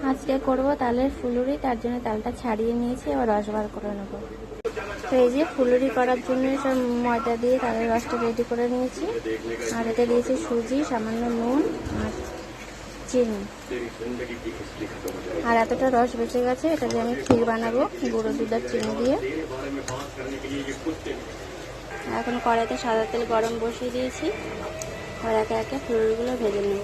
আজকে করব তালের ফুলুরি, তার জন্য তালটা ছাড়িয়ে নিয়েছি, এবার রস বার করে নেব। তো এই যে ফুলুরি করার জন্য সব ময়দা দিয়ে তালের রসটা রেডি করে নিয়েছি, আর এতে দিয়েছি সুজি, সামান্য নুন আর চিনি। আর এতটা রস বেঁচে গেছে, এটা দিয়ে আমি ক্ষীর বানাবো গুঁড়ো দুধ আর চিনি দিয়ে। এখন কড়াইতে সাদা তেল গরম বসিয়ে দিয়েছি, আর একে একে ফুলুরিগুলো ভেজে নেব।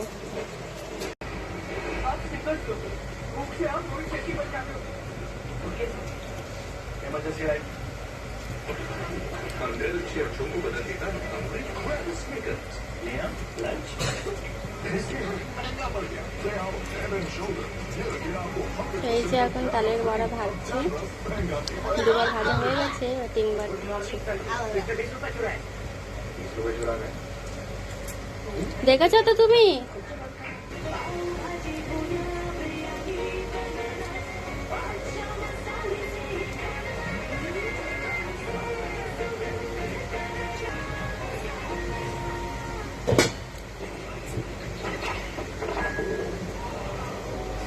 এই যে এখন তালের বড়া ভাজছি, দুবার ভাজা হয়ে গেছে, আর তিনবার ভাজছি। দেখেছো তো তুমি?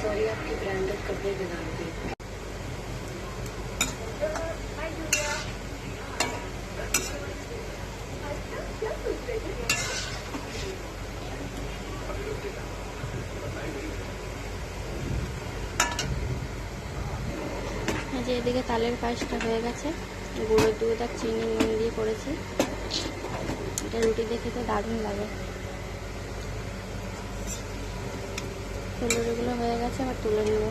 सॉरी आपके ब्रांडेड कपड़े दिखाते हैं। যে এদিকে তালের পায়েসটা হয়ে গেছে, গুঁড়ো দুধ আর চিনি নুন দিয়ে করেছি। এটা রুটি দেখে তো দারুণ লাগে। ফুলুরিগুলো হয়ে গেছে, আবার তুলে নেব।